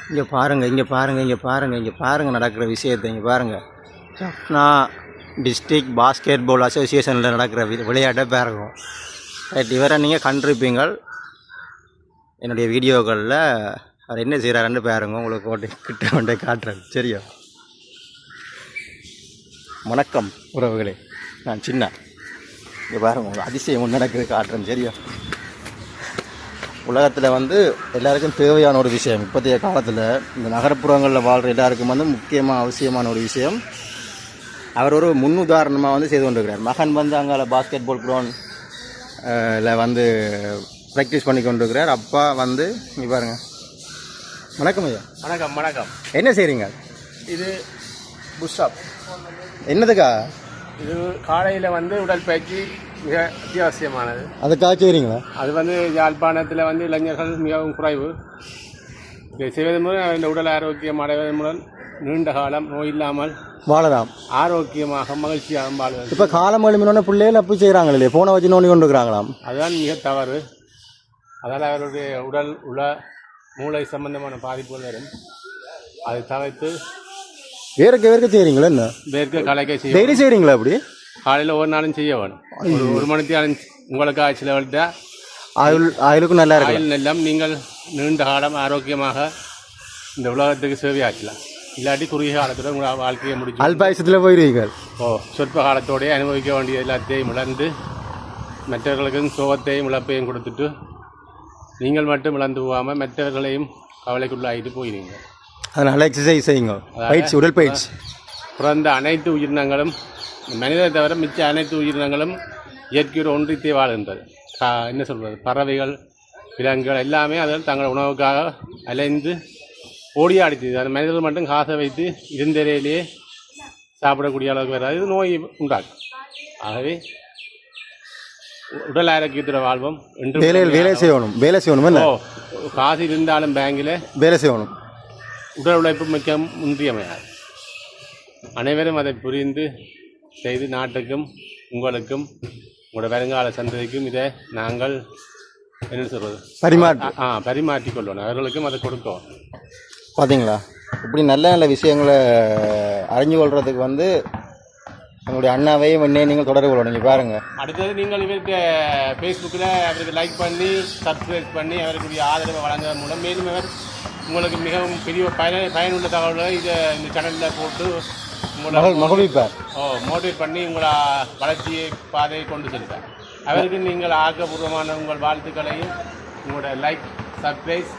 இங்கே பாருங்கள், இங்கே பாருங்கள், இங்கே பாருங்கள், இங்கே பாருங்கள் நடக்கிற விஷயத்தை இங்கே பாருங்கள். ஜஃப்னா டிஸ்ட்ரிக்ட் பாஸ்கெட் பால் அசோசியேஷனில் நடக்கிற விளையாட்டை பாருங்க. ரைட், இவரை நீங்கள் கண்டிருப்பீங்கள் என்னுடைய வீடியோக்களில். அவர் என்ன செய்கிறாருன்னு பாருங்க, உங்களுக்கு ஓட்டு கிட்ட கொண்டே காட்டுறேன். சரியா? வணக்கம் உறவுகளே, நான் சின்ன. இங்கே பாருங்க, அதிசயம் ஒன்று நடக்குது காட்டுறேன். சரியா? உலகத்தில் எல்லாருக்கும் தேவையான ஒரு விஷயம், இப்போதைய காலத்தில் இந்த நகர்ப்புறங்களில் வாழ்கிற எல்லாருக்கும் முக்கியமாக அவசியமான ஒரு விஷயம். அவர் ஒரு முன் உதாரணமாக செய்து கொண்டிருக்கிறார். மகன் அங்கே பாஸ்கெட் பால் கிரவுண்டில் ப்ராக்டிஸ் பண்ணி கொண்டிருக்கிறார். அப்பா இங்கே பாருங்கள். வணக்கம் ஐயா. வணக்கம். வணக்கம். என்ன செய்கிறீங்க? இது புஷ்அப். என்னதுக்கா? இது காலையில் உடற்பயிற்சி மிக அத்தியாவசியமானது. அதுக்காக செய்கிறீங்களா? அது யாழ்ப்பாணத்தில் இளைஞர்கள் மிகவும் குறைவு. இதை செய்வதன் மூலம் இந்த உடல் ஆரோக்கியம் அடைவதன் மூலம் நீண்ட காலம் நோய் இல்லாமல் வாழலாம், ஆரோக்கியமாக மகிழ்ச்சியாக வாழ்வது. இப்போ காலம் எழுமினோட பிள்ளைகள் அப்படி செய்கிறாங்களே, இல்லையா? ஃபோனை வச்சு நோண்டி கொண்டு இருக்கிறாங்களாம். அதுதான் மிக தவறு. அதால் அவருடைய உடல் மூளை சம்பந்தமான பாதிப்புகள் வரும். அதை தவிர்த்து வேர்க்க செய்கிறீங்களா? என்ன வேர்க்க கலைக்க டெய்லி செய்கிறீங்களா? அப்படி காலையில் ஒரு நாளும் செய்ய வேணும். ஒரு மணிக்கு உங்களுக்கு ஆட்சியில் வளர்த்தா ஆயுளுக்கும் நல்லா இருக்கு. ஆயுள் எல்லாம் நீங்கள் நீண்ட காலம் ஆரோக்கியமாக இந்த உலகத்துக்கு சேவையாக்கலாம். இல்லாட்டி குறுகிய காலத்தோட உங்கள் வாழ்க்கையை முடிச்சு அல்பாயுசத்தில் போயிடுவீங்க. சொற்ப காலத்தோடய அனுபவிக்க வேண்டிய எல்லாத்தையும் இழந்து மற்றவர்களுக்கும் சோகத்தையும் இழப்பையும் கொடுத்துட்டு நீங்கள் மட்டும் இழந்து போகாமல் மற்றவர்களையும் கவலைக்குள்ளாகிட்டு போயிடுவீங்க. அதனால் எக்ஸசைஸ் செய்யுங்க, பயிற்சி, உடல் பயிற்சி. பிறந்த அனைத்து உயிரினங்களும், மனிதனை தவிர மிச்ச அனைத்து உயிரினங்களும் இயற்கையோடு ஒன்றித்தே வாழ்கின்றது. என்ன சொல்கிறது, பறவைகள், விலங்குகள் எல்லாமே அதில் தங்கள் உணவுக்காக அலைந்து ஓடியாடிச்சு. அது மனிதர்கள் மட்டும் காசை வைத்து இருந்தரையிலேயே சாப்பிடக்கூடிய அளவுக்கு வராது, இது நோய் உண்டாக்கும். ஆகவே உடல் ஆரோக்கியத்தோட வாழ்வோம். வேலை செய்யணும். காசு இருந்தாலும் பேங்கில் வேலை செய்யணும். உடல் உழைப்பு மிக இன்றியமையாது. அனைவரும் அதை புரிந்து செய்து நாட்டுக்கும் உங்களுக்கும் உங்களோட வருங்கால சந்ததிக்கும் இதை நாங்கள் என்ன சொல்கிறது பரிமாற்றிக் கொள்ளணும். அவர்களுக்கும் அதை கொடுக்கணும். பார்த்தீங்களா, இப்படி நல்ல நல்ல விஷயங்களை அறிஞ்சு கொள்றதுக்கு உங்களுடைய அண்ணாவையும் என்னையும் நீங்கள் தொடர்பு கொள்ளணும். நீங்கள் பாருங்கள். அடுத்தது நீங்கள் இவருக்கு ஃபேஸ்புக்கில் அவருக்கு லைக் பண்ணி சப்ஸ்கிரைப் பண்ணி அவருக்குரிய ஆதரவை வழங்குவதன் மூலம் மேலும் அவர் உங்களுக்கு மிகவும் பெரிய பயனுள்ள தகவல்களை இந்த சேனலில் போட்டு மகிழ்விப்பார். மோட்டிவேட் பண்ணி உங்களை வளர்ச்சியை பாதையை கொண்டு செல்வார். அவருக்கு நீங்கள் ஆக்கப்பூர்வமான உங்கள் வாழ்த்துக்களையும் உங்களோட லைக், சப்ஸ்கிரைப்